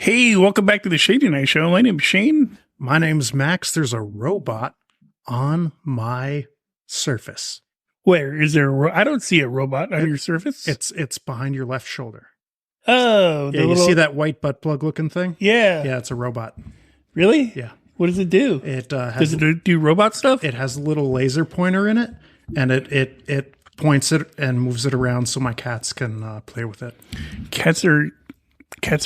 Hey, welcome back to the Shayne and Max show. My name's Shayne. My name's Max. There's a robot on my surface. Where is there? I don't see a robot on your surface. It's behind your left shoulder. Oh, Yeah, you see that white butt plug looking thing? Yeah. Yeah, it's a robot. Really? Yeah. What does it do? Does it do robot stuff? It has a little laser pointer in it, and it points it and moves it around so my cats can play with it. Cats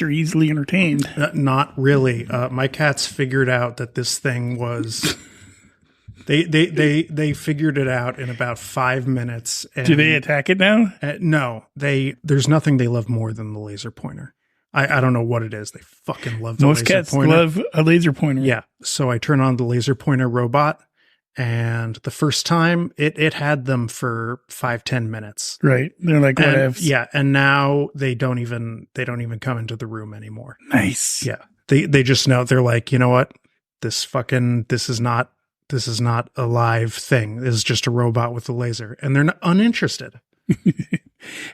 are easily entertained. Not really. My cats figured out that this thing was. They figured it out in about 5 minutes. And, do they attack it now? No, there's nothing they love more than the laser pointer. I don't know what it is. They fucking love the Most laser pointer. Most cats love a laser pointer. Yeah. So I turn on the laser pointer robot, and the first time it had them for 5-10 minutes. Right. They're like, whatever. Yeah. And now they don't even come into the room anymore. Nice. Yeah. They just know. They're like, you know what? This is not a live thing. This is just a robot with a laser, and they're uninterested.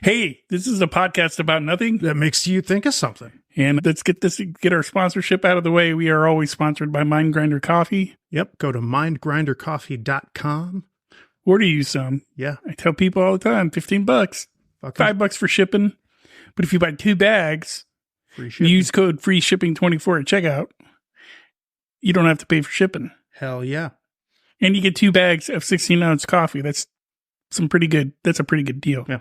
Hey, this is a podcast about nothing. That makes you think of something. And let's get our sponsorship out of the way. We are always sponsored by Mind Grinder Coffee. Yep. Go to mindgrindercoffee.com. Order you some. Yeah. I tell people all the time, $15. $5 for shipping. But if you buy 2 bags, Free shipping. use code free shipping 24 at checkout, you don't have to pay for shipping. Hell yeah. And you get 2 bags of 16-ounce coffee. That's a pretty good deal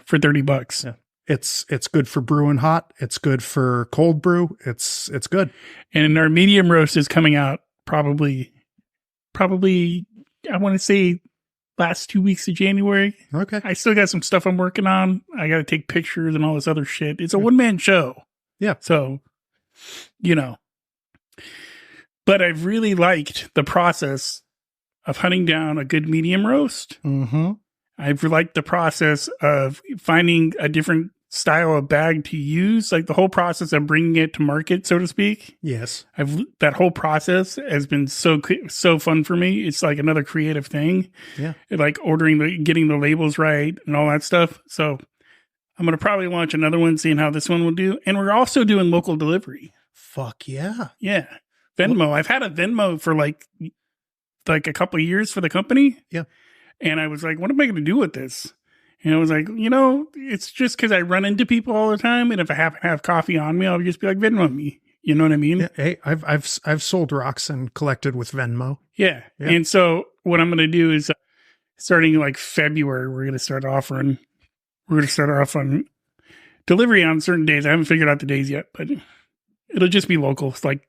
for $30. Yeah. It's good for brewing hot. It's good for cold brew. It's good. And our medium roast is coming out probably I want to say last 2 weeks of January. Okay. I still got some stuff I'm working on. I got to take pictures and all this other shit. It's a one-man show. Yeah. So, but I've really liked the process of hunting down a good medium roast. Mm-hmm. I've liked the process of finding a different style of bag to use, like the whole process of bringing it to market, so to speak. Yes. That whole process has been so fun for me. It's like another creative thing. Yeah. Like getting the labels right and all that stuff. So I'm going to probably launch another one, seeing how this one will do. And we're also doing local delivery. Fuck yeah. Yeah. Venmo. I've had a Venmo for like a couple of years for the company. Yeah. And I was like, what am I going to do with this? And I was like, it's just because I run into people all the time. And if I happen to have coffee on me, I'll just be like, Venmo me. You know what I mean? Yeah. Hey, I've sold rocks and collected with Venmo. Yeah. And so what I'm going to do is starting like February, we're going to start off on delivery on certain days. I haven't figured out the days yet, but it'll just be local. It's like,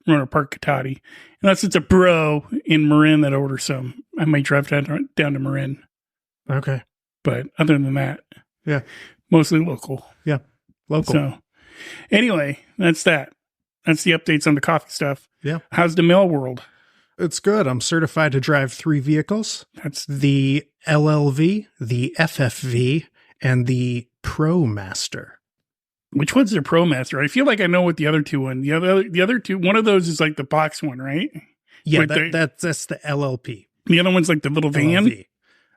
Runner Park, Katati. Unless it's a bro in Marin that orders some, I might drive down to Marin. Okay. But other than that, yeah, mostly local. Yeah, local. So anyway, that's that. That's the updates on the coffee stuff. Yeah. How's the mail world? It's good. I'm certified to drive 3 vehicles. That's the LLV, the FFV, and the ProMaster. Which one's the ProMaster? I feel like I know what the other two one. The other two, one of those is like the box one, right? Yeah, that's the LLP. The other one's like the little van. LLV.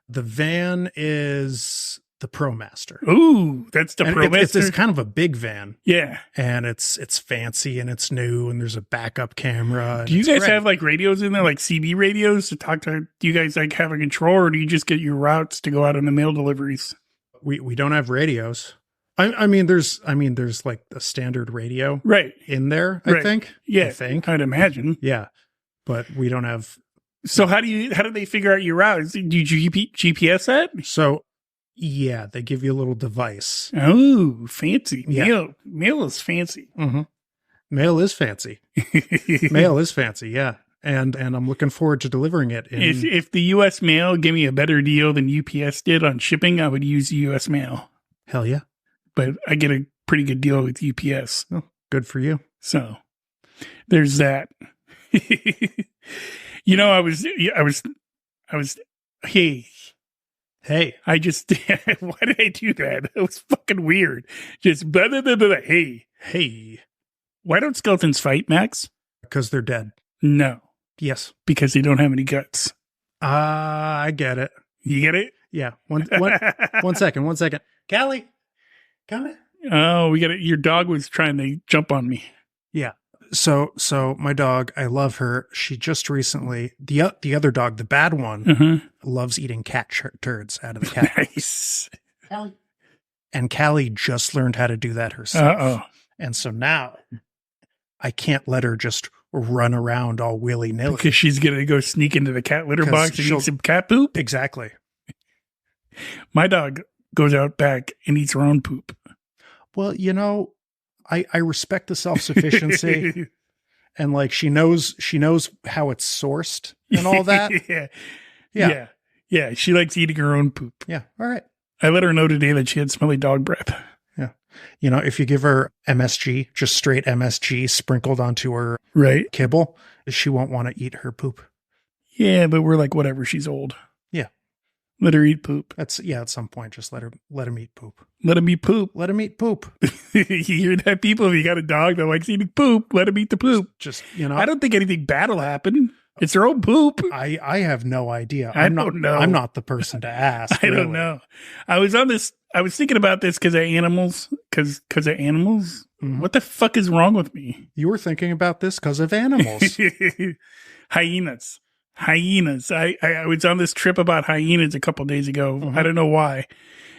The van is the ProMaster. Ooh, that's the ProMaster. It's kind of a big van. Yeah. And it's fancy and it's new and there's a backup camera. Do you guys have like radios in there, like CB radios to talk to? Do you guys like have a control, or do you just get your routes to go out on the mail deliveries? We don't have radios. I mean, there's like a standard radio right in there, right. I think. Yeah. I think. I'd imagine. Yeah. But we don't have. So how do they figure out your routes? Do you GPS that? So yeah, they give you a little device. Oh, fancy. Yeah. Mail is fancy. Mm-hmm. Mail is fancy. Mail is fancy, yeah. And I'm looking forward to delivering it. If the U.S. mail gave me a better deal than UPS did on shipping, I would use U.S. mail. Hell yeah. But I get a pretty good deal with UPS. Oh, good for you. So there's that. I was, hey, why did I do that? It was fucking weird. Just blah, blah, blah, blah. Hey, why don't skeletons fight, Max? Because they're dead. No. Yes. Because they don't have any guts. I get it. You get it? Yeah. One second. Callie, come in. Oh, we got it. Your dog was trying to jump on me. Yeah. So my dog, I love her. She just recently, the other dog, the bad one, Uh-huh. loves eating cat turds out of the cat. Nice. And Callie just learned how to do that herself. Uh-oh. And so now I can't let her just run around all willy-nilly. Because she's going to go sneak into the cat litter 'Cause box and eat some cat poop? Exactly. My dog goes out back and eats her own poop. Well, you know, I respect the self-sufficiency and like she knows how it's sourced and all that. Yeah. She likes eating her own poop. Yeah. All right. I let her know today that she had smelly dog breath. Yeah. You know, if you give her MSG, just straight MSG sprinkled onto her right kibble, she won't want to eat her poop. Yeah, but we're like, whatever, she's old. Yeah. Let her eat poop. At some point, just let him eat poop. Let him eat poop. Let him eat poop. You hear that, people? If you got a dog that likes eating poop, let him eat the poop. Just, you know. I don't think anything bad will happen. It's their own poop. I have no idea. I don't know. I'm not the person to ask. I don't know. I was thinking about this because of animals. Because of animals? Mm-hmm. What the fuck is wrong with me? You were thinking about this because of animals. Hyenas. I was on this trip about hyenas a couple days ago. Mm-hmm. I don't know why.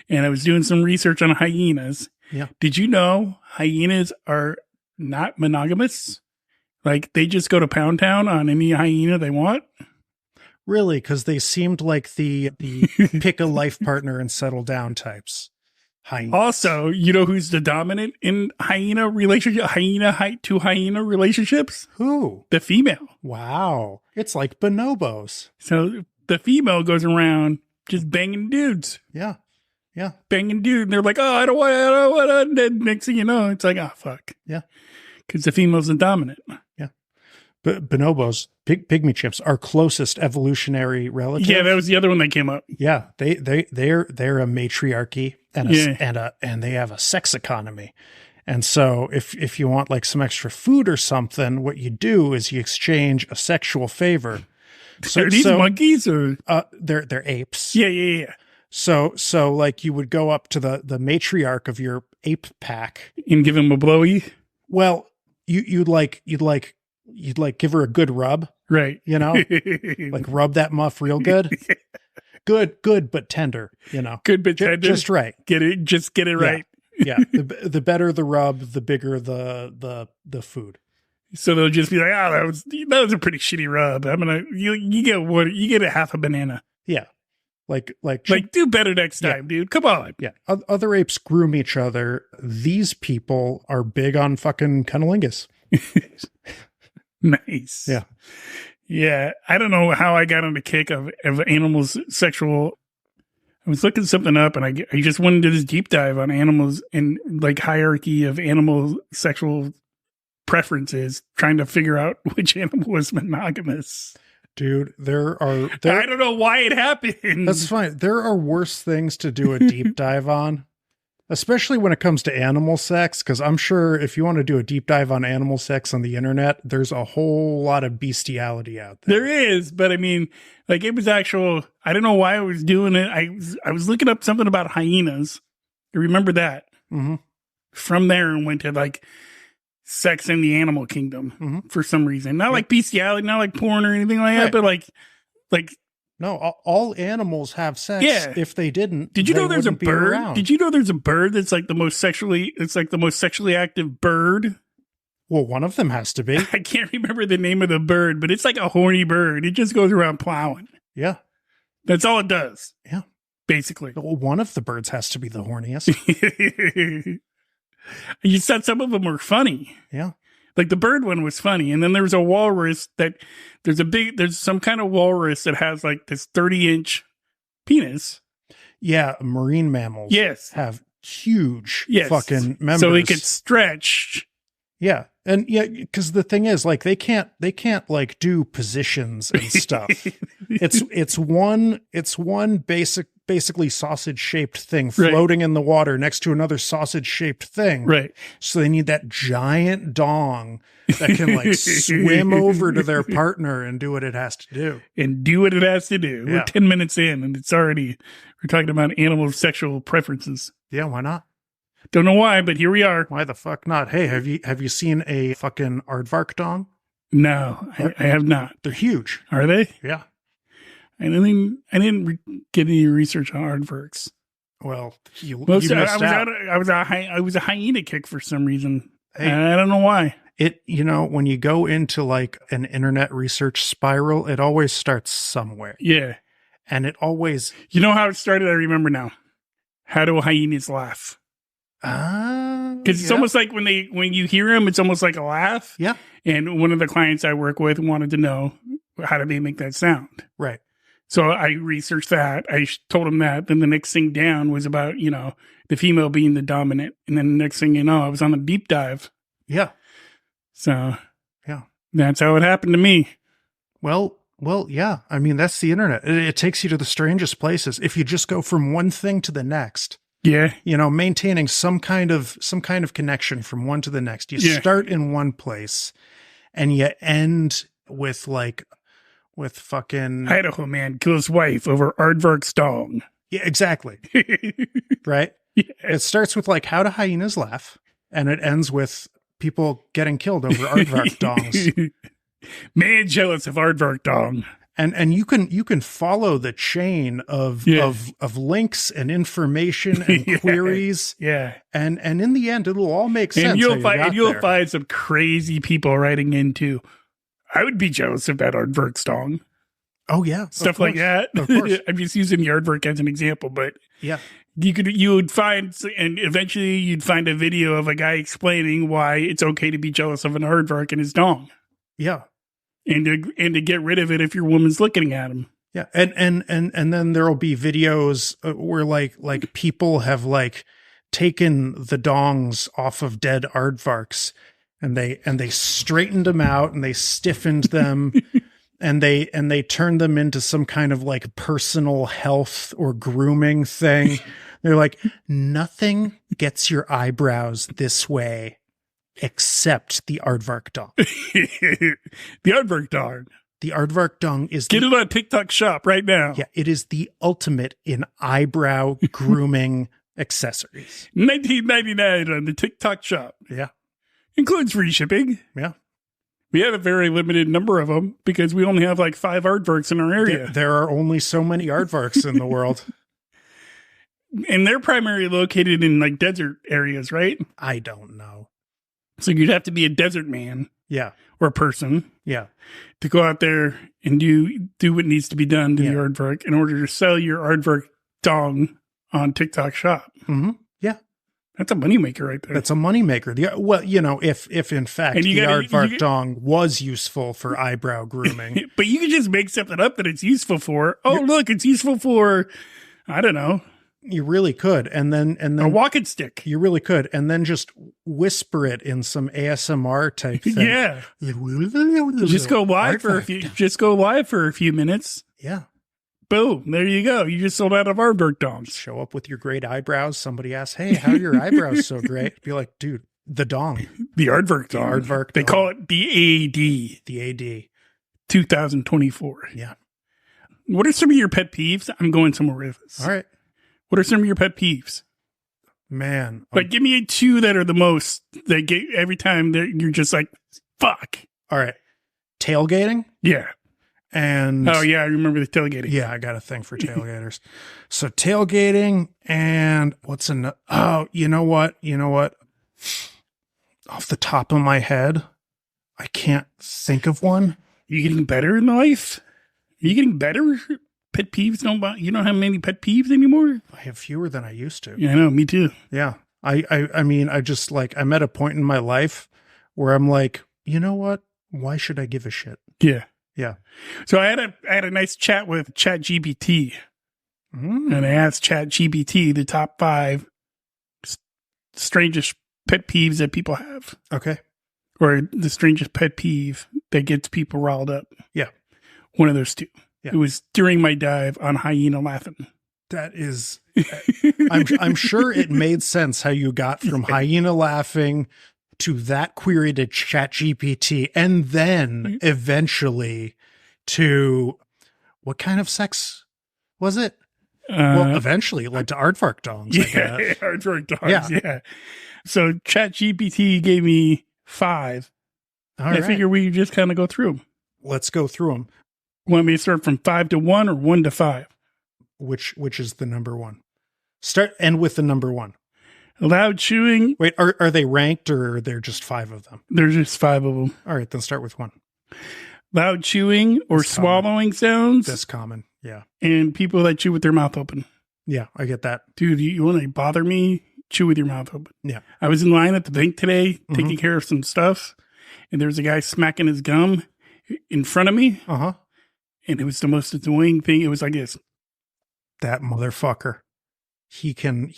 And I was doing some research on hyenas. Yeah. Did you know hyenas are not monogamous? Like they just go to Pound Town on any hyena they want? Really? Because they seemed like the pick a life partner and settle down types. Hyenas. Also, you know who's the dominant in hyena to hyena relationships? Who? The female. Wow. It's like bonobos. So the female goes around just banging dudes. Yeah. Yeah. Banging dude. And they're like, oh, I don't want to. And then next thing you know, it's like, oh, fuck. Yeah. Because the female's the dominant. Yeah. But bonobos, pygmy chimps, our closest evolutionary relative. Yeah, that was the other one that came up. Yeah. They're a matriarchy and they have a sex economy. And so if you want like some extra food or something, what you do is you exchange a sexual favor. So are these monkeys or they're apes. Yeah. So like you would go up to the matriarch of your ape pack and give him a blowy. Well, you'd give her a good rub, right? You know, like rub that muff real good, good but tender. You know, good but tender, just right. Get it right. Yeah. The better the rub, the bigger the food. So they'll just be like, oh, that was a pretty shitty rub. You get a half a banana. Yeah. Like do better next time, dude. Come on. Yeah. Other apes groom each other. These people are big on fucking cunnilingus. Nice. Yeah. Yeah. I don't know how I got on the kick of animals' sexual. I was looking something up and I just went into this deep dive on animals and like hierarchy of animal sexual preferences, trying to figure out which animal was monogamous. Dude, I don't know why it happened. That's fine. There are worse things to do a deep dive on, especially when it comes to animal sex, because I'm sure if you want to do a deep dive on animal sex on the internet, there's a whole lot of bestiality out there. There is, but I mean, like it was actual, I don't know why I was doing it. I was looking up something about hyenas. You remember that? Mm-hmm. From there and went to like sex in the animal kingdom for some reason. Not like bestiality, not like porn or anything like that, but like no, all animals have sex. Yeah. If they didn't, did you know there's a bird? Around. Did you know there's a bird that's like the most sexually active bird? Well, one of them has to be. I can't remember the name of the bird, but it's like a horny bird. It just goes around plowing. Yeah. That's all it does. Yeah. Basically. Well, one of the birds has to be the horniest. You said some of them were funny. Yeah. Like the bird one was funny. And then there's a walrus there's some kind of walrus that has like this 30-inch penis. Yeah. Marine mammals have huge fucking members. So they could stretch. Yeah. And yeah, because the thing is, like, they can't like do positions and stuff. it's one basically sausage shaped thing floating in the water next to another sausage shaped thing. Right. So they need that giant dong that can like swim over to their partner and do what it has to do. Yeah. We're 10 minutes in and we're talking about animal sexual preferences. Yeah. Why not? Don't know why, but here we are. Why the fuck not? Hey, have you seen a fucking aardvark dong? No, I have not. They're huge. Are they? Yeah. I didn't get any research on aardvarks. Well, you Most, missed out. I was a hyena kick for some reason. Hey. I don't know why. When you go into like an internet research spiral, it always starts somewhere. Yeah. And it always... You know how it started? I remember now. How do hyenas laugh? Because it's almost like when you hear them, it's almost like a laugh. Yeah. And one of the clients I work with wanted to know, how do they make that sound? Right. So I researched that. I told him that. Then the next thing down was about, the female being the dominant. And then the next thing you know, I was on a deep dive. Yeah. So yeah, that's how it happened to me. Well, yeah. I mean, that's the internet. It takes you to the strangest places. If you just go from one thing to the next. Yeah. Maintaining some kind of connection from one to the next. You start in one place and you end with fucking Idaho man kills wife over aardvark's dong. Yeah, exactly. Right? Yeah. It starts with like, how do hyenas laugh? And it ends with people getting killed over aardvark dongs. Man jealous of aardvark dong. And you can follow the chain of links and information and queries. Yeah. And in the end, it'll all make sense. And you'll find some crazy people writing into, I would be jealous of that aardvark dong. Oh yeah. Stuff like that. Of course. I'm just using the aardvark as an example, but yeah. You would find, and eventually you'd find a video of a guy explaining why it's okay to be jealous of an aardvark and his dong. Yeah. And to get rid of it if your woman's looking at him. Yeah. And then there'll be videos where like people have like taken the dongs off of dead aardvarks and they straightened them out and they stiffened them and they turned them into some kind of like personal health or grooming thing. They're like, nothing gets your eyebrows this way except the aardvark dong. The aardvark dong. The aardvark dong is... Get it on TikTok shop right now. Yeah, it is the ultimate in eyebrow grooming accessories. $19.99 on the TikTok shop. Yeah. Includes free shipping. Yeah. We have a very limited number of them because we only have like 5 aardvarks in our area. There are only so many aardvarks in the world. And they're primarily located in like desert areas, right? I don't know. So you'd have to be a desert man. Yeah. Or a person. Yeah. To go out there and do what needs to be done to the aardvark in order to sell your aardvark dong on TikTok shop. Mm-hmm. Yeah. That's a moneymaker right there. That's a moneymaker. If in fact the aardvark dong was useful for eyebrow grooming. But you can just make something up that it's useful for. Oh, look, it's useful for, I don't know. You really could. And then a walking stick. You really could. And then just whisper it in some ASMR type thing. Yeah. Just go live for a few minutes. Yeah. Boom. There you go. You just sold out of aardvark dongs. Show up with your great eyebrows. Somebody asks, hey, how are your eyebrows so great? Be like, dude, the dong. The aardvark dong. The aardvark They dong. call it the AD. The AD. 2024. Yeah. What are some of your pet peeves? I'm going somewhere with this. All right. What are some of your pet peeves? Man. Like, give me 2 that are the most, that get every time you're just like, fuck. All right. Tailgating? Yeah. And oh, yeah, I remember the tailgating. Yeah, I got a thing for tailgaters. So tailgating and what's another? Oh, you know what? Off the top of my head, I can't think of one. You getting better in life? Are you getting better? Pet peeves you don't have many pet peeves anymore? I have fewer than I used to. Yeah, I know, me too. Yeah. I mean, I just like, I'm at a point in my life where I'm like, you know what? Why should I give a shit? Yeah. Yeah. So I had a nice chat with ChatGPT. And I asked ChatGPT the top 5 strangest pet peeves that people have. Okay. Or the strangest pet peeve that gets people riled up. Yeah. One of those 2. Yeah. It was during my dive on hyena laughing. That is, I'm sure it made sense how you got from hyena laughing to that query to ChatGPT and then eventually to what kind of sex was it? Well, eventually it led to aardvark dongs. Yeah, aardvark dogs. Yeah. So ChatGPT gave me 5. I figure we just kind of go through 'em. Let's go through them. Want me to start from 5 to 1 or 1 to 5? Which is the number one? End with the number one. Loud chewing. Wait, are they ranked or are there just 5 of them? There's just 5 of them. All right, then start with 1. Loud chewing or That's swallowing sounds. That's common. Yeah. And people that chew with their mouth open. Yeah, I get that. Dude, you want to bother me? Chew with your mouth open. Yeah. I was in line at the bank today taking care of some stuff, and there was a guy smacking his gum in front of me. Uh-huh. And it was the most annoying thing. It was like this. That motherfucker. He can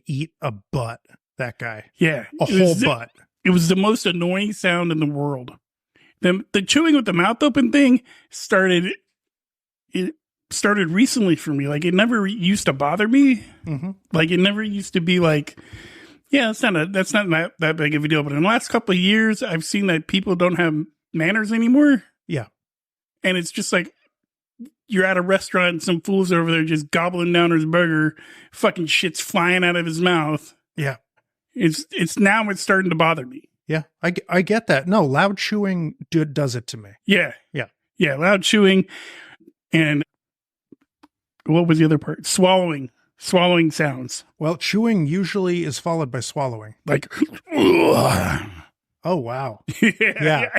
eat a butt, that guy. Yeah. A whole butt. It was the most annoying sound in the world. The chewing with the mouth open thing started recently for me. Like, it never used to bother me. Mm-hmm. Like, it never used to be like, yeah, that's not that big of a deal. But in the last couple of years, I've seen that people don't have manners anymore. Yeah. And it's just like, you're at a restaurant and some fool's over there just gobbling down his burger, fucking shit's flying out of his mouth. Yeah. It's starting to bother me. Yeah. I get that. No, loud chewing does it to me. Yeah. Yeah. Yeah. Loud chewing. And what was the other part? Swallowing sounds. Well, chewing usually is followed by swallowing. Like, oh, wow. Yeah.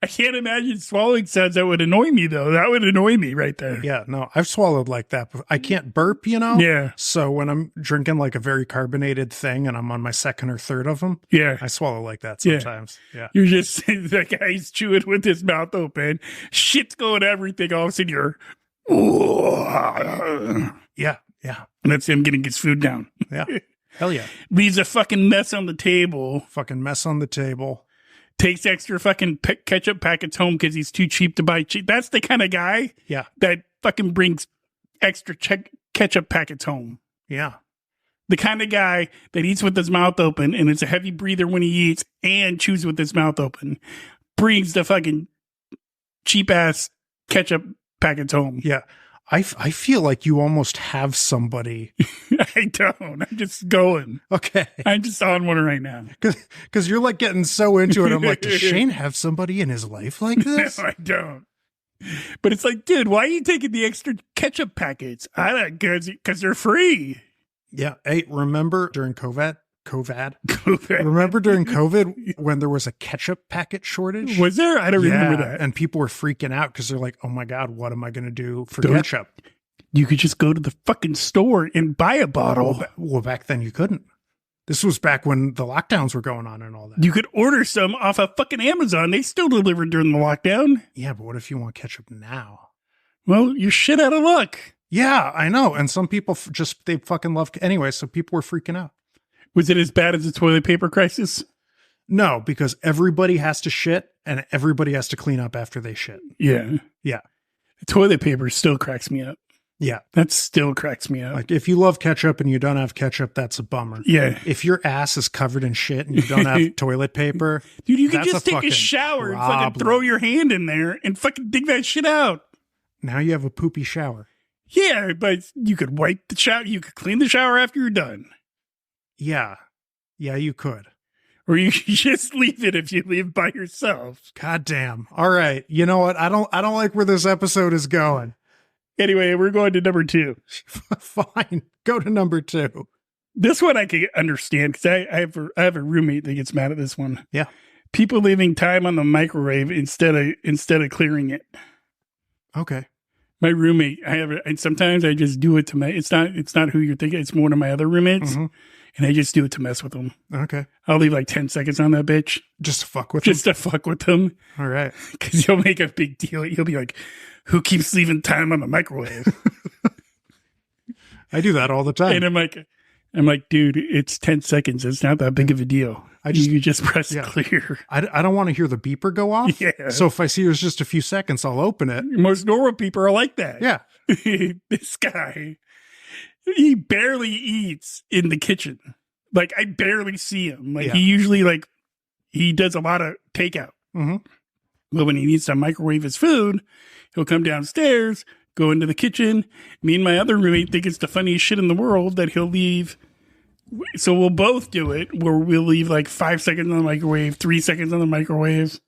I can't imagine swallowing sounds that would annoy me, though. That would annoy me right there. Yeah, no, I've swallowed like that. I can't burp, Yeah. So when I'm drinking like a very carbonated thing and I'm on my second or third of them, yeah, I swallow like that sometimes. Yeah. You're just, that guy's chewing with his mouth open. Shit's going everything. All of a sudden you're, yeah. Yeah. And that's him getting his food down. Yeah. Hell yeah. Leaves a fucking mess on the table. Fucking mess on the table. Takes extra fucking ketchup packets home because he's too cheap to buy cheap. That's the kind of guy that fucking brings extra ketchup packets home. Yeah. The kind of guy that eats with his mouth open and is a heavy breather when he eats and chews with his mouth open. Brings the fucking cheap ass ketchup packets home. Yeah. I feel like you almost have somebody. I don't. I'm just going. Okay. I'm just on one right now. Because you're like getting so into it. I'm like, does Shayne have somebody in his life like this? No, I don't. But it's like, dude, why are you taking the extra ketchup packets? I don't, because they're free. Yeah. Hey, remember during COVID? Remember during COVID when there was a ketchup packet shortage? Was there? I don't remember that. And people were freaking out because they're like, oh my God, what am I going to do for ketchup? You could just go to the fucking store and buy a bottle. Well, back then you couldn't. This was back when the lockdowns were going on and all that. You could order some off of fucking Amazon. They still delivered during the lockdown. Yeah, but what if you want ketchup now? Well, you're shit out of luck. Yeah, I know. And some people they fucking love. Anyway, so people were freaking out. Was it as bad as the toilet paper crisis? No, because everybody has to shit and everybody has to clean up after they shit. Yeah. Yeah. The toilet paper still cracks me up. Yeah. That still cracks me up. Like if you love ketchup and you don't have ketchup, that's a bummer. Yeah. If your ass is covered in shit and you don't have toilet paper. Dude, you can just take a shower and fucking throw your hand in there and fucking dig that shit out. Now you have a poopy shower. Yeah, but you could wipe the shower. You could clean the shower after you're done. Yeah. Yeah, you could. Or you could just leave it if you leave by yourself. God damn. All right. You know what? I don't like where this episode is going. Anyway, we're going to number 2. Fine. Go to number 2. This one I can understand because I have a roommate that gets mad at this one. Yeah. People leaving time on the microwave instead of clearing it. Okay. My roommate, and sometimes I just do it to it's not who you're thinking. It's one of my other roommates. Mm-hmm. And I just do it to mess with them. Okay. I'll leave like 10 seconds on that bitch. Just to fuck with them. All right. Because he'll make a big deal. He'll be like, who keeps leaving time on the microwave? I do that all the time. And I'm like, dude, it's 10 seconds. It's not that big of a deal. You just press clear. I don't want to hear the beeper go off. Yeah. So if I see there's just a few seconds, I'll open it. Most normal people are like that. Yeah. This guy, he barely eats in the kitchen. Like, I barely see him. Like, he usually, he does a lot of takeout. Mm-hmm. But when he needs to microwave his food, he'll come downstairs, go into the kitchen. Me and my other roommate think it's the funniest shit in the world that he'll leave. So we'll both do it where we'll leave like 5 seconds on the microwave, 3 seconds on the microwave.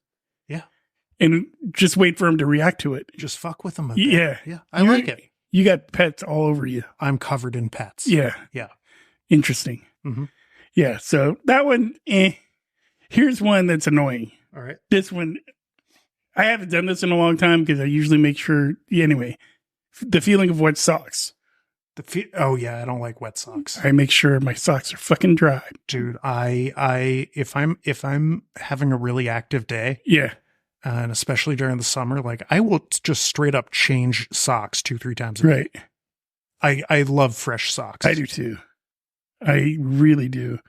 Yeah. And just wait for him to react to it. Just fuck with him a bit. Yeah. Yeah. I like it. You got pets all over you. I'm covered in pets. Yeah. Yeah. Interesting. Mm-hmm. Yeah. So that one, Here's one that's annoying. All right. This one, I haven't done this in a long time because I usually make sure, anyway, the feeling of wet socks. Oh yeah, I don't like wet socks. I make sure my socks are fucking dry. Dude, if I'm having a really active day, yeah, and especially during the summer, like I will just straight up change socks 2-3 times a day. Right. I love fresh socks. I do too. I really do.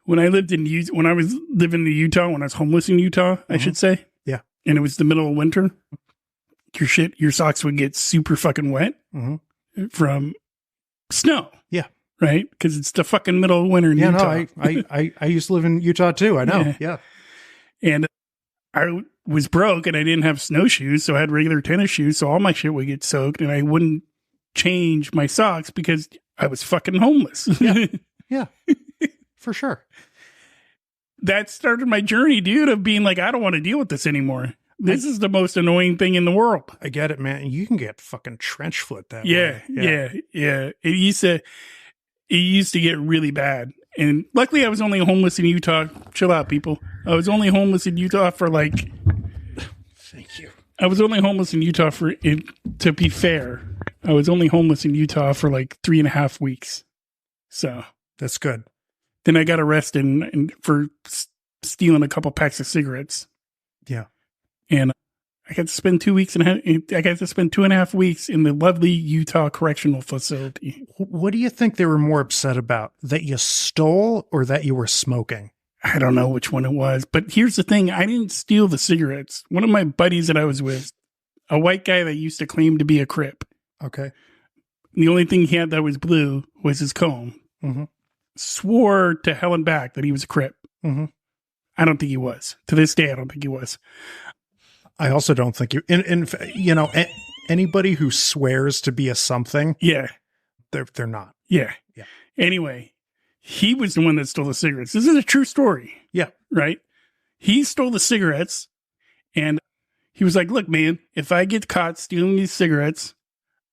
When I lived when I was living in Utah, when I was homeless in Utah, I should say. Yeah. And it was the middle of winter, your socks would get super fucking wet from snow. Yeah. Right? Because it's the fucking middle of winter in Utah. No, I used to live in Utah too. I know. Yeah. And I was broke and I didn't have snowshoes, so I had regular tennis shoes, so all my shit would get soaked and I wouldn't change my socks because I was fucking homeless. Yeah. Yeah. For sure. That started my journey, dude, of being like, I don't want to deal with this anymore. This is the most annoying thing in the world. I get it, man. You can get fucking trench foot that way. Yeah. It used to get really bad. And luckily I was only homeless in Utah. Chill out, people. I was only homeless in Utah for like... Thank you. I was only homeless in Utah to be fair, I was only homeless in Utah for like 3.5 weeks. So... That's good. Then I got arrested for stealing a couple packs of cigarettes. Yeah. And I got to spend 2 weeks I got to spend 2.5 weeks in the lovely Utah correctional facility. What do you think they were more upset about? That you stole or that you were smoking? I don't know which one it was, but here's the thing. I didn't steal the cigarettes. One of my buddies that I was with, a white guy that used to claim to be a Crip. Okay. The only thing he had that was blue was his comb. Mm-hmm. Swore to hell and back that he was a Crip. Mm-hmm. I don't think he was. To this day, I don't think he was. I also don't think you. Anybody who swears to be a something, yeah, they're not. Yeah. Anyway, he was the one that stole the cigarettes. This is a true story. Yeah. Right. He stole the cigarettes, and he was like, "Look, man, if I get caught stealing these cigarettes,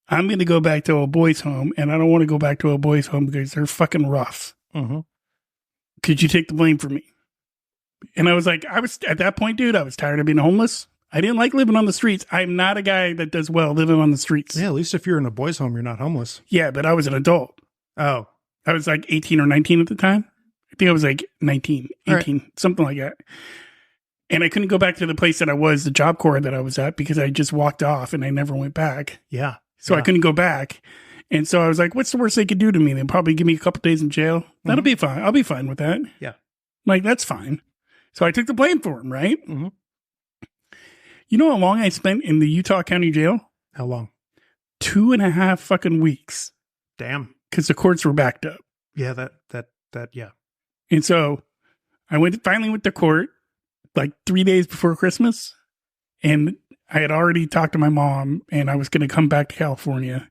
I'm going to go back to a boys' home, and I don't want to go back to a boys' home because they're fucking rough. Mm-hmm. Could you take the blame for me?" And I was like, at that point, dude, I was tired of being homeless. I didn't like living on the streets. I'm not a guy that does well living on the streets. Yeah, at least if you're in a boys' home, you're not homeless. Yeah, but I was an adult. Oh. I was like 18 or 19 at the time. I think I was like 19, 18, right. Something like that. And I couldn't go back to the place that I was, the Job Corps that I was at, because I just walked off and I never went back. Yeah. So I couldn't go back. And so I was like, what's the worst they could do to me? They'll probably give me a couple days in jail. That'll be fine. I'll be fine with that. Yeah. Like, that's fine. So I took the blame for him, right? Mm-hmm. You know how long I spent in the Utah County Jail? How long? 2.5 fucking weeks. Damn. Because the courts were backed up. Yeah, yeah. And so I finally went to court like 3 days before Christmas. And I had already talked to my mom and I was going to come back to California.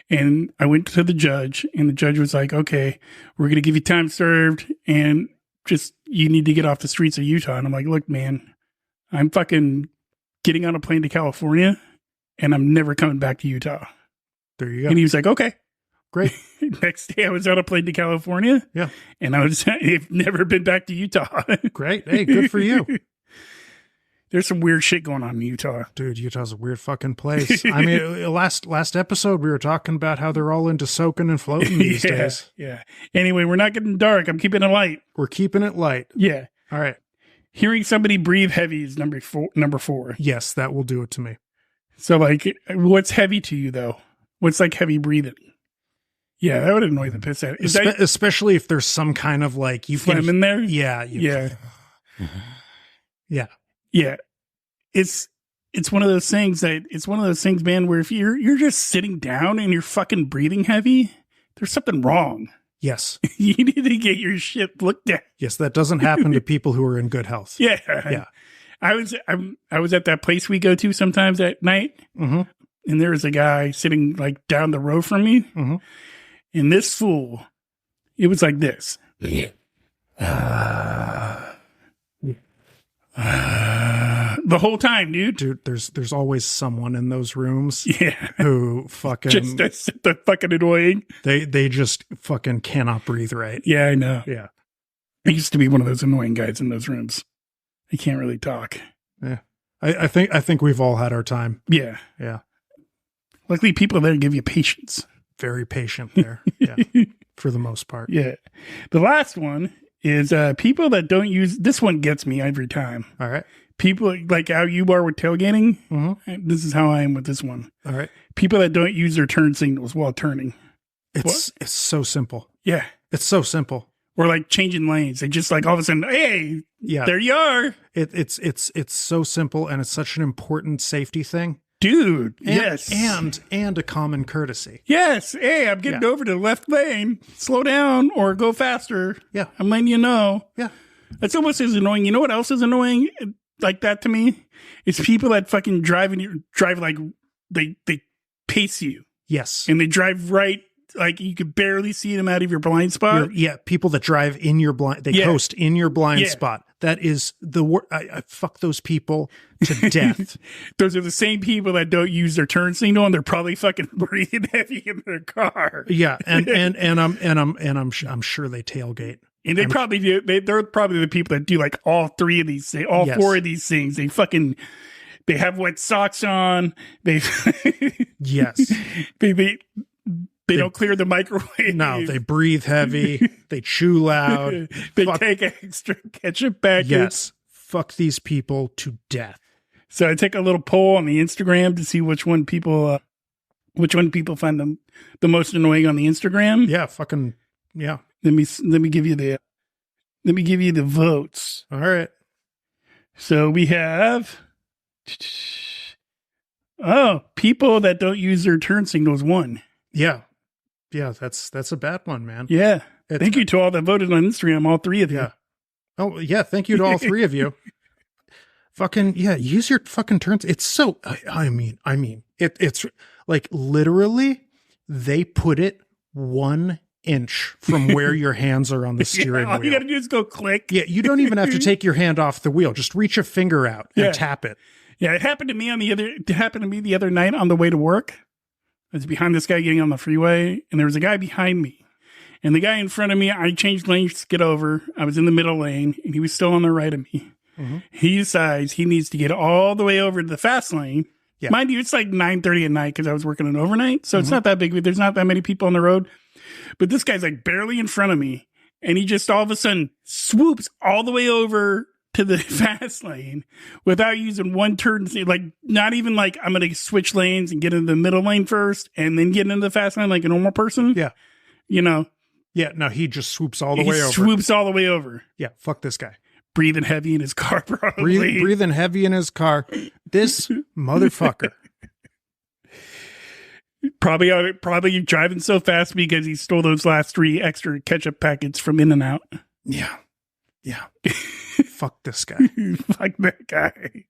And I went to the judge and the judge was like, okay, we're going to give you time served and just, you need to get off the streets of Utah. And I'm like, look, man, I'm fucking getting on a plane to California and I'm never coming back to Utah. There you go. And he was like, okay, great. Next day I was on a plane to California. Yeah. And I've never been back to Utah. Great. Hey, good for you. There's some weird shit going on in Utah. Dude, Utah's a weird fucking place. I mean, last episode, we were talking about how they're all into soaking and floating these days. Yeah. Anyway, we're not getting dark. I'm keeping it light. We're keeping it light. Yeah. All right. Hearing somebody breathe heavy is number four. Yes, that will do it to me. So, like, what's heavy to you, though? What's like heavy breathing? Yeah, that would annoy the piss out of me. Especially if there's some kind of like you phlegm in there. Yeah. Yeah. Yeah. Yeah. It's one of those things man, where if you're just sitting down and you're fucking breathing heavy, there's something wrong. Yes. You need to get your shit looked at. Yes, that doesn't happen to people who are in good health. Yeah. Yeah. I was at that place we go to sometimes at night. Mm-hmm. and there was a guy sitting like down the row from me. Mm-hmm. And this fool, it was like this. The whole time, dude. Dude, there's always someone in those rooms. Yeah. Who fucking just the fucking annoying. They just fucking cannot breathe right. Yeah, I know. Yeah. I used to be one of those annoying guys in those rooms. I can't really talk. Yeah. I think we've all had our time. Yeah. Yeah. Luckily people there give you patience. Very patient there. Yeah. For the most part. Yeah. The last one is people that don't use, this one gets me every time. All right. People like how you are with tailgating. Mm-hmm. This is how I am with this one. All right. People that don't use their turn signals while turning. It's so simple. Yeah. It's so simple. Or like changing lanes. They just like all of a sudden, hey, yeah, there you are. It's so simple, and it's such an important safety thing. Dude, and, yes. And a common courtesy. Yes. Hey, I'm getting over to the left lane. Slow down or go faster. Yeah. I'm letting you know. Yeah. That's almost as annoying. You know what else is annoying like that to me? It's people that fucking drive like they pace you. Yes. And they drive right. Like you could barely see them out of your blind spot. People that drive in your blind, they coast in your blind spot. That is the word. I fuck those people to death. Those are the same people that don't use their turn signal, and they're probably fucking breathing heavy in their car. Yeah, and I'm sure they tailgate. And they probably do. They're probably the people that do like all three of these things, all four of these things. They have wet socks on. Yes. They don't clear the microwave. No, they breathe heavy. They chew loud. They take extra ketchup packets. Yes. Fuck these people to death. So I take a little poll on the Instagram to see which one people find the most annoying on the Instagram. Yeah, fucking yeah. Let me give you the votes. All right. So we have people that don't use their turn signals won. Yeah. Yeah, that's a bad one, man. Yeah. Thank you to all that voted on Instagram, all three of you. Yeah. Oh, yeah, thank you to all three of you. Fucking, yeah, use your fucking turns. It's so, I mean, it's like literally they put it 1 inch from where your hands are on the steering wheel. All you got to do is go click. Yeah, you don't even have to take your hand off the wheel. Just reach a finger out and tap it. Yeah, it happened to me the other night on the way to work. I was behind this guy getting on the freeway, and there was a guy behind me. And the guy in front of me, I changed lanes to get over. I was in the middle lane, and he was still on the right of me. Mm-hmm. He decides he needs to get all the way over to the fast lane. Yeah. Mind you, it's like 9:30 at night because I was working an overnight, so it's not that big. There's not that many people on the road. But this guy's like barely in front of me, and he just all of a sudden swoops all the way over to the fast lane without using one turn, like not even like I'm going to switch lanes and get into the middle lane first and then get into the fast lane like a normal person. Yeah. You know? Yeah. No, he just swoops all the way over. Swoops all the way over. Yeah. Fuck this guy. Breathing heavy in his car, probably. Breathing heavy in his car. This motherfucker. Probably driving so fast because he stole those last 3 extra ketchup packets from In-N-Out. Yeah. Yeah. Fuck this guy. Fuck that guy.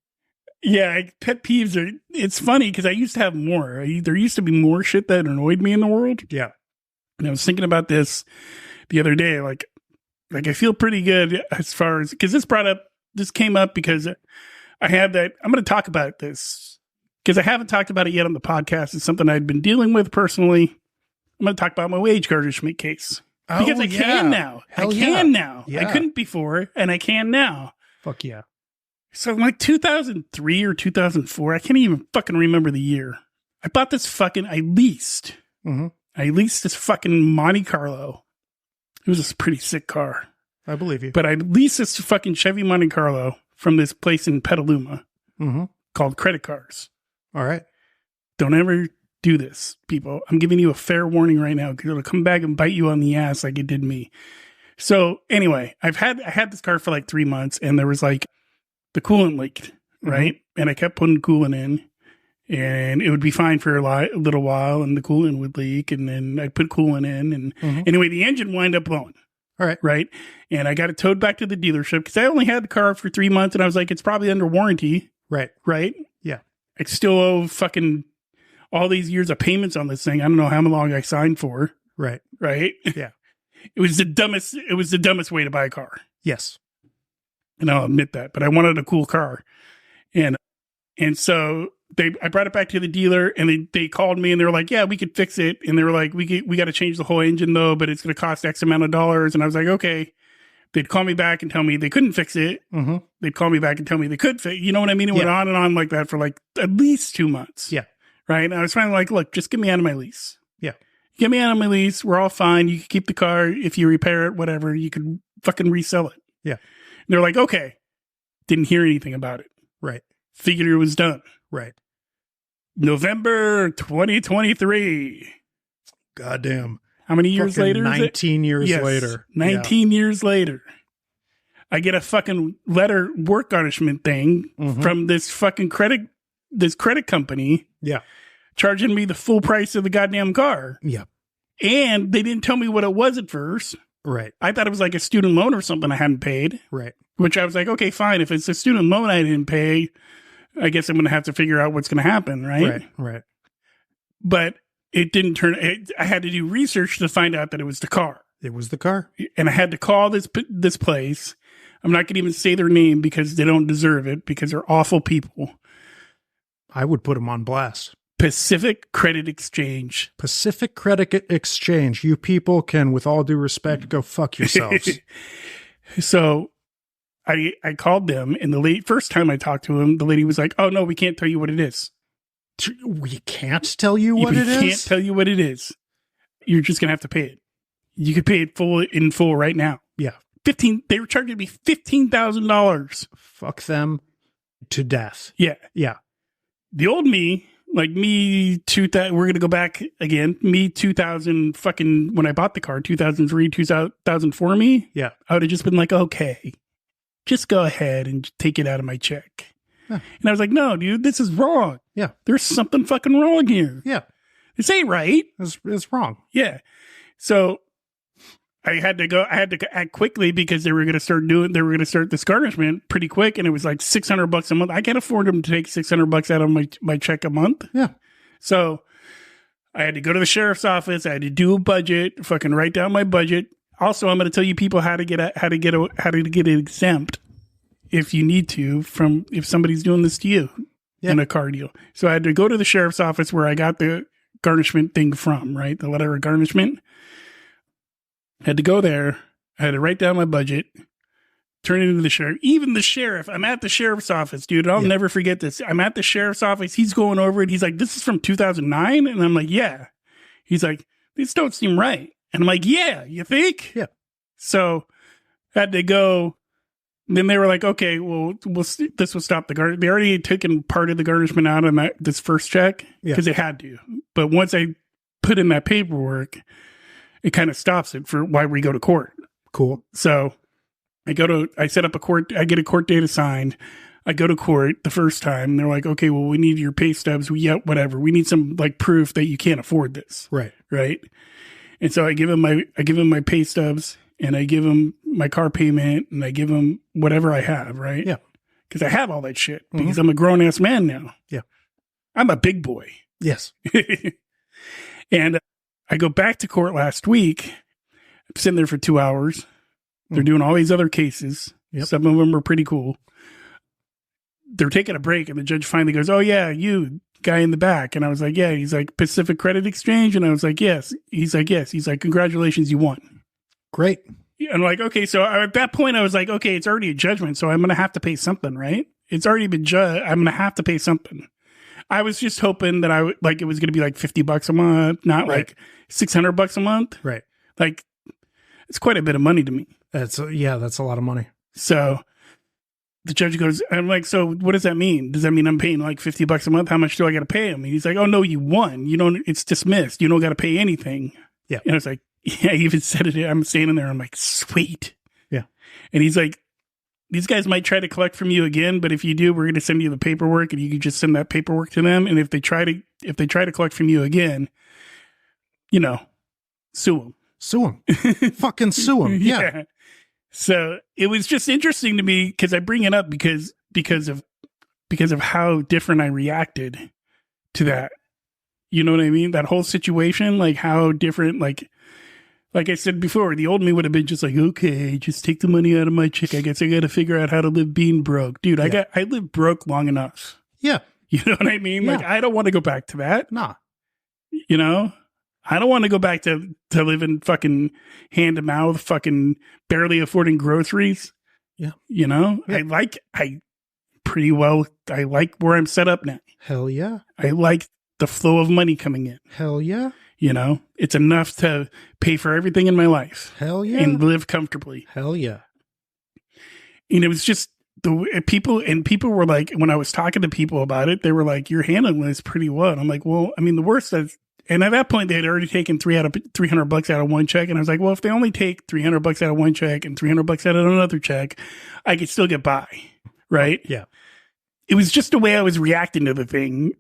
Yeah, pet peeves are, it's funny because I used to have more. There used to be more shit that annoyed me in the world. Yeah. And I was thinking about this the other day. Like I feel pretty good as far as, because this came up because I had that, I'm going to talk about this because I haven't talked about it yet on the podcast. It's something I'd been dealing with personally. I'm going to talk about my wage garnishment case. Because I can now. Hell I can yeah. now. Yeah. I couldn't before, and I can now. Fuck yeah. So like 2003 or 2004, I can't even fucking remember the year. I bought this fucking, I leased this fucking Monte Carlo. It was a pretty sick car. I believe you. But I leased this fucking Chevy Monte Carlo from this place in Petaluma called Credit Cars. All right. Don't ever do this, people. I'm giving you a fair warning right now because it'll come back and bite you on the ass like it did me. So anyway, I had this car for like 3 months, and there was like the coolant leaked, right? And I kept putting coolant in, and it would be fine for a little while, and the coolant would leak, and then I'd put coolant in, and anyway, the engine wound up blowing. All right. Right. And I got it towed back to the dealership because I only had the car for 3 months, and I was like, it's probably under warranty. Right. Right. Yeah. I still owe fucking all these years of payments on this thing. I don't know how long I signed for. Right. Right. Yeah. It was the dumbest way to buy a car. Yes. And I'll admit that, but I wanted a cool car. And so I brought it back to the dealer, and they called me, and they were like, yeah, we could fix it. And they were like, we got to change the whole engine though, but it's going to cost X amount of dollars. And I was like, okay. They'd call me back and tell me they couldn't fix it. Mm-hmm. They'd call me back and tell me they could fix. You know what I mean? It went on and on like that for like at least 2 months. Yeah. Right. And I was finally like, look, just get me out of my lease. Yeah. Get me out of my lease. We're all fine. You can keep the car. If you repair it, whatever, you could fucking resell it. Yeah. And they're like, okay. Didn't hear anything about it. Right. Figured it was done. Right. November 2023. Goddamn. How many years Fucking later? 19 years Yes, later. 19 years later. I get a fucking work garnishment thing from this fucking credit company. Yeah. Charging me the full price of the goddamn car. Yeah. And they didn't tell me what it was at first. Right. I thought it was like a student loan or something I hadn't paid. Right. Which I was like, okay, fine. If it's a student loan I didn't pay, I guess I'm going to have to figure out what's going to happen, right? Right. Right. But it didn't I had to do research to find out that it was the car. It was the car. And I had to call this place. I'm not going to even say their name because they don't deserve it, because they're awful people. I would put them on blast. Pacific Credit Exchange. Pacific Credit Exchange. You people can, with all due respect, go fuck yourselves. So I called them, and first time I talked to him, the lady was like, oh, no, we can't tell you what it is. We can't tell you what it is? We can't tell you what it is. You're just going to have to pay it. You could pay it in full right now. Yeah. They were charging me $15,000. Fuck them to death. Yeah. Yeah. The old me, like me, we're going to go back again. Me, 2000, fucking, when I bought the car, 2003, 2004 me. Yeah. I would have just been like, okay, just go ahead and take it out of my check. Huh. And I was like, no, dude, this is wrong. Yeah. There's something fucking wrong here. Yeah. This ain't right. It's wrong. Yeah. So I had to act quickly because they were going to start this garnishment pretty quick. And it was like $600 a month. I can't afford them to take $600 out of my check a month. Yeah. So I had to go to the sheriff's office. I had to do a budget, fucking write down my budget. Also, I'm going to tell you people how to get it exempt if you need to if somebody's doing this to you in a car deal. So I had to go to the sheriff's office where I got the garnishment thing from, right? The letter of garnishment. I had to go there. I had to write down my budget, turn it into the sheriff. Even the sheriff, I'm at the sheriff's office, dude. I'll never forget this. I'm at the sheriff's office. He's going over it. He's like, this is from 2009? And I'm like, yeah. He's like, these don't seem right. And I'm like, yeah, you think? Yeah. So I had to go. Then they were like, okay, well, this will stop the garnish. They already had taken part of the garnishment out on this first check because they had to. But once I put in that paperwork, it kind of stops it for why we go to court. Cool. So I set up a court. I get a court date assigned. I go to court the first time. And they're like, okay, well, we need your pay stubs. Whatever. We need some like proof that you can't afford this. Right. Right. And so I give him my pay stubs, and I give him my car payment, and I give him whatever I have. Right. Yeah. Because I have all that shit because I'm a grown ass man now. Yeah. I'm a big boy. Yes. And I go back to court last week. I'm sitting there for 2 hours. They're doing all these other cases. Yep. Some of them are pretty cool. They're taking a break, and the judge finally goes, oh, yeah, you guy in the back. And I was like, yeah. He's like, Pacific Credit Exchange? And I was like, yes. He's like, yes. He's like, congratulations, you won. Great. And I'm like, okay. So at that point, I was like, okay, it's already a judgment, so I'm going to have to pay something, right? It's already been judged. I'm going to have to pay something. I was just hoping that it was going to be like $50 a month, not like $600 a month. Right. Like, it's quite a bit of money to me. That's a lot of money. So the judge goes, I'm like, so what does that mean? Does that mean I'm paying like $50 a month? How much do I got to pay him? And he's like, oh no, you won. It's dismissed. You don't got to pay anything. Yeah. And I was like, yeah, I even said it. I'm standing there. I'm like, sweet. Yeah. And he's like, these guys might try to collect from you again, but if you do, we're going to send you the paperwork, and you can just send that paperwork to them. And if they try to collect from you again, sue them. Sue him. Fucking sue him. Yeah. So it was just interesting to me because I bring it up because of how different I reacted to that. You know what I mean? That whole situation, like how different, like I said before, the old me would have been just like, okay, just take the money out of my check. I guess I got to figure out how to live being broke. Dude, I lived broke long enough. Yeah. You know what I mean? Yeah. Like, I don't want to go back to that. Nah. You know? I don't want to go back to living fucking hand to mouth, fucking barely affording groceries. Yeah. You know? Yeah. I like where I'm set up now. Hell yeah. I like the flow of money coming in. Hell yeah. You know? It's enough to pay for everything in my life. Hell yeah. And live comfortably. Hell yeah. And it was just people were like, when I was talking to people about it, they were like, you're handling this pretty well. And I'm like, well, I mean, the worst is, and at that point they had already taken $300 out of one check. And I was like, well, if they only take $300 out of one check and $300 out of another check, I could still get by. Right. Yeah. It was just the way I was reacting to the thing.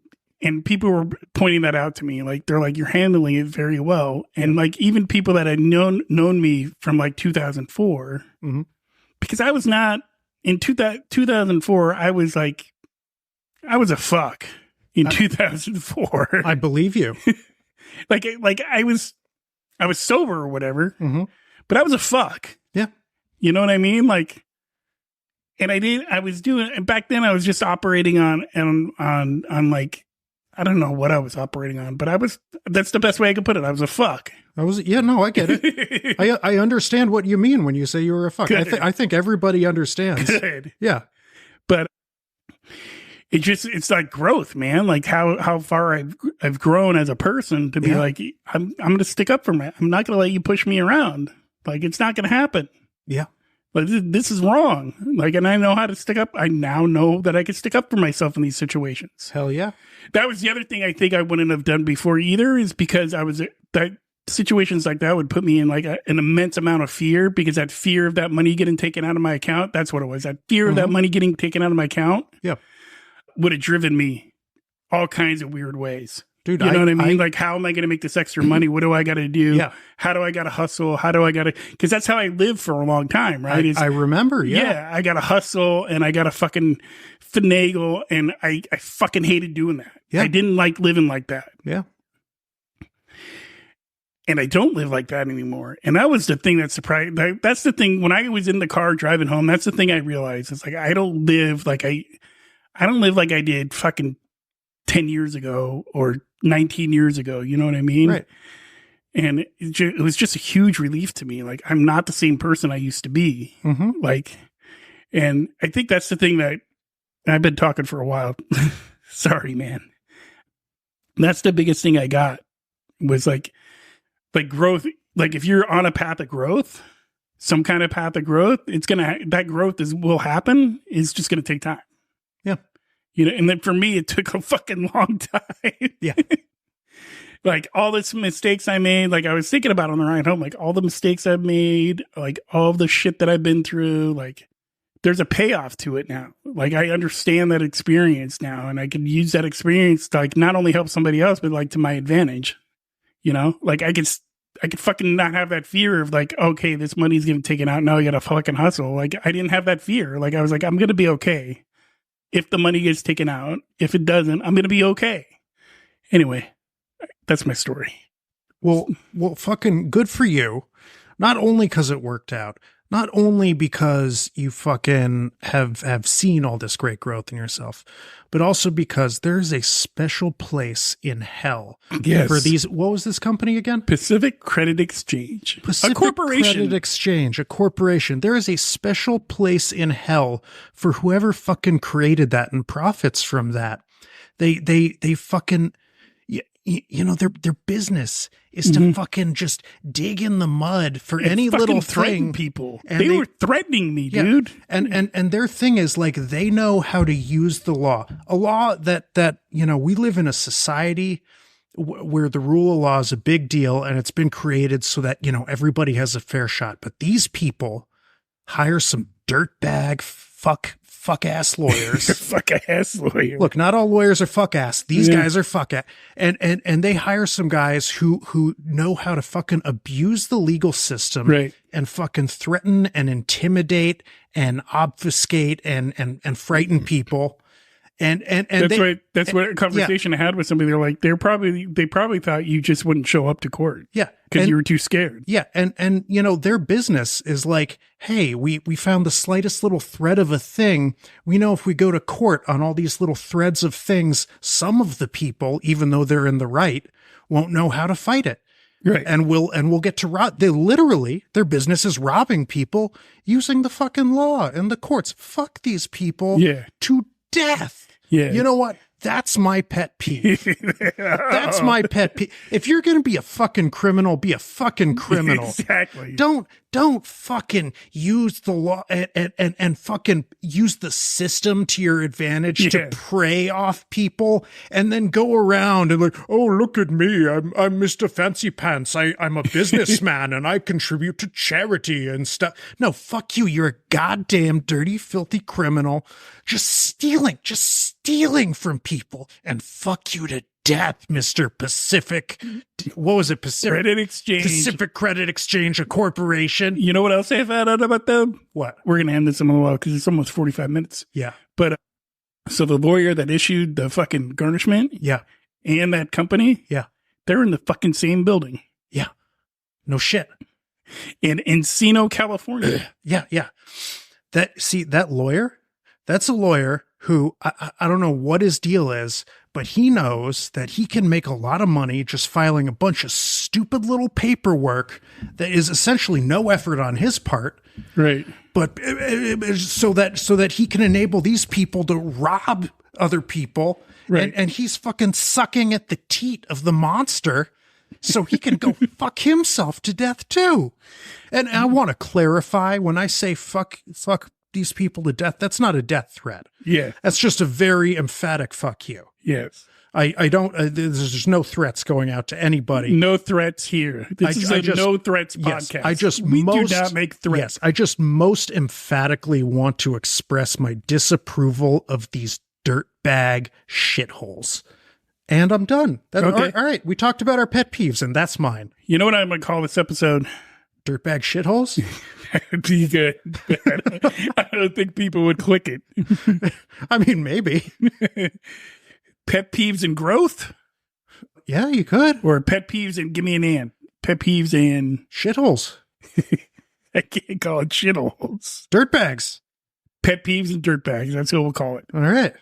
And people were pointing that out to me. Like, they're like, you're handling it very well. And like, even people that had known me from like 2004, mm-hmm. because I was not in 2004. I was a fuck in 2004. I believe you. like I was sober or whatever, mm-hmm. but I was a fuck. Yeah. You know what I mean? Like, and and back then I was just operating on like, I don't know what I was operating on, but that's the best way I could put it. I was a fuck. I get it. I understand what you mean when you say you were a fuck. I think everybody understands. Good. Yeah. But it's like growth, man. Like how far I've grown as a person to be like, I'm going to stick up for me. I'm not going to let you push me around. Like, it's not going to happen. Yeah. Like, this is wrong. Like, and I know how to stick up. I now know that I can stick up for myself in these situations. Hell yeah. That was the other thing I think I wouldn't have done before either, is because that situations like that would put me in like an immense amount of fear, because that fear of that money getting taken out of my account, that's what it was. That fear of that money getting taken out of my account would have driven me all kinds of weird ways. Dude, you know what I mean? Like, how am I going to make this extra money? What do I got to do? Yeah. How do I got to hustle? How do I got to, because that's how I lived for a long time, right? I remember. Yeah. I got to hustle and I got to fucking finagle, and I fucking hated doing that. Yeah. I didn't like living like that. Yeah. And I don't live like that anymore. And that was the thing that surprised. That's the thing when I was in the car driving home. That's the thing I realized. It's like, I don't live like I did fucking 10 years ago or 19 years ago. You know what I mean? Right. And it was just a huge relief to me. Like, I'm not the same person I used to be. Mm-hmm. Like, and I think that's the thing that I've been talking for a while. Sorry, man. That's the biggest thing I got was like growth. Like, if you're on a path of growth, some kind of path of growth, that growth will happen. It's just going to take time. Yeah. You know, and then for me, it took a fucking long time. Yeah. Like, all the mistakes I made, like, I was thinking about on the ride home, like, all the mistakes I've made, like, all the shit that I've been through, like, there's a payoff to it now. Like, I understand that experience now, and I can use that experience to, like, not only help somebody else, but, like, to my advantage. You know? Like, I could fucking not have that fear of, like, okay, this money's getting taken out, now I gotta fucking hustle. Like, I didn't have that fear. Like, I was like, I'm gonna be okay if the money gets taken out. If it doesn't, I'm gonna be okay. Anyway, that's my story. Well, fucking good for you. Not only because it worked out, not only because you fucking have seen all this great growth in yourself, but also because there's a special place in hell for these. What was this company again? Pacific Credit Exchange. A corporation. Credit Exchange, a corporation. There is a special place in hell for whoever fucking created that and profits from that. They fucking, you know, their business is to fucking just dig in the mud for any little thing. People. They were threatening me, dude. And their thing is, like, they know how to use the law. A law that, you know, we live in a society where the rule of law is a big deal, and it's been created so that, you know, everybody has a fair shot. But these people hire some dirtbag fuck ass lawyers. Fuck ass lawyer. Look, not all lawyers are fuck ass. These guys are fuck ass. And they hire some guys who know how to fucking abuse the legal system, right, and fucking threaten and intimidate and obfuscate and frighten people. And that's what a conversation I had with somebody. They're like, they probably thought you just wouldn't show up to court. Yeah. Because you were too scared. Yeah. And, you know, their business is like, hey, we found the slightest little thread of a thing. We know if we go to court on all these little threads of things, some of the people, even though they're in the right, won't know how to fight it. Right. And we'll get to rob. Their business is robbing people using the fucking law and the courts. Fuck these people to death. Yeah. You know what? That's my pet peeve. That's my pet peeve. If you're going to be a fucking criminal, be a fucking criminal. Exactly. Don't fucking use the law and fucking use the system to your advantage to prey off people and then go around and like, oh, look at me. I'm Mr. Fancy Pants. I'm a businessman and I contribute to charity and stuff. No, fuck you. You're a goddamn dirty, filthy criminal. Just stealing from people, and fuck you to death, Mr. Pacific. What was it? Credit Exchange. Pacific Credit Exchange, a corporation. You know what else I found out about them? What? We're going to end this in a while because it's almost 45 minutes. Yeah. But so the lawyer that issued the fucking garnishment. Yeah. And that company. Yeah. They're in the fucking same building. Yeah. No shit. In Encino, California. Yeah. That lawyer, that's a lawyer who I don't know what his deal is, but he knows that he can make a lot of money just filing a bunch of stupid little paperwork that is essentially no effort on his part. Right. But so that he can enable these people to rob other people. Right. And he's fucking sucking at the teat of the monster so he can go fuck himself to death too. And I want to clarify, when I say fuck these people to death, that's not a death threat. Yeah. That's just a very emphatic fuck you. Yes. I don't, there's no threats going out to anybody. No threats here. This is a no threats podcast. Yes, we do not make threats. Yes, I just most emphatically want to express my disapproval of these dirtbag shitholes. And I'm done. Okay. All right. We talked about our pet peeves, and that's mine. You know what I'm going to call this episode? Dirtbag shitholes? Be good. I don't think people would click it. I mean, maybe. Pet peeves and growth? Yeah, you could. Or pet peeves and give me an and. Pet peeves and shitholes. I can't call it shitholes. Dirtbags. Pet peeves and dirtbags. That's what we'll call it. All right.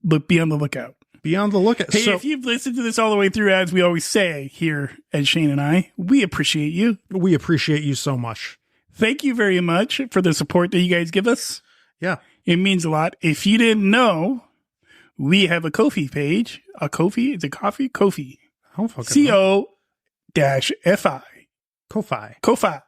But be on the lookout. Be on the lookout. Hey, if you've listened to this all the way through, as we always say here at Shayne and I, we appreciate you. We appreciate you so much. Thank you very much for the support that you guys give us. Yeah. It means a lot. If you didn't know, we have a Ko-fi page. A Ko-fi? Is it coffee? Ko-fi. I don't fucking know. CO-FI. Ko-fi. Ko-fi.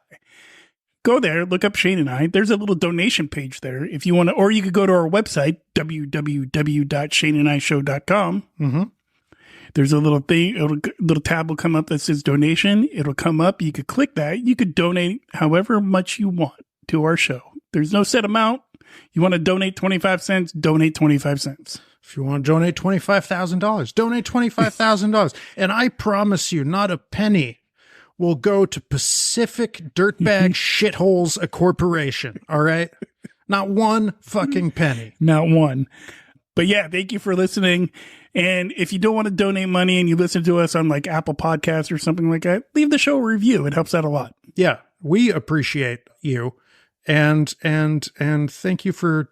Go there, look up Shayne and I. There's a little donation page there if you want to, or you could go to our website, www.shaneandishow.com. Mm-hmm. There's a little thing, a little tab will come up that says donation. It'll come up. You could click that. You could donate however much you want to our show. There's no set amount. You want to donate 25 cents, donate 25 cents. If you want to donate $25,000, donate $25,000. And I promise you, not a penny will go to Pacific Dirtbag Shitholes, a corporation. All right? Not one fucking penny. Not one. But yeah, thank you for listening. And if you don't want to donate money and you listen to us on like Apple Podcasts or something like that, leave the show a review. It helps out a lot. Yeah, we appreciate you. And thank you for,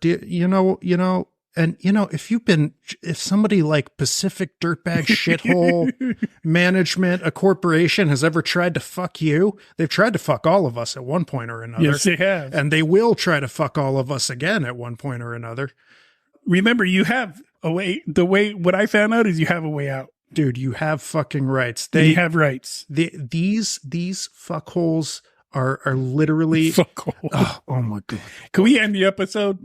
if somebody like Pacific Dirtbag Shithole Management, a corporation, has ever tried to fuck you, they've tried to fuck all of us at one point or another. Yes, they have. And they will try to fuck all of us again at one point or another. Remember, you have a way. What I found out is you have a way out. Dude, you have fucking rights. They have rights. These fuckholes are literally fuckholes. Oh my God. Can we end the episode?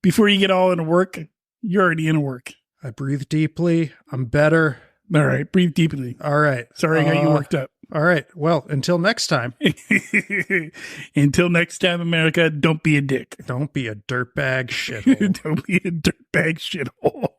Before you get all into work, you're already in work. I breathe deeply. I'm better. All right. Breathe deeply. All right. Sorry I got you worked up. All right. Well, until next time. Until next time, America, don't be a dick. Don't be a dirtbag shithole. Don't be a dirtbag shithole.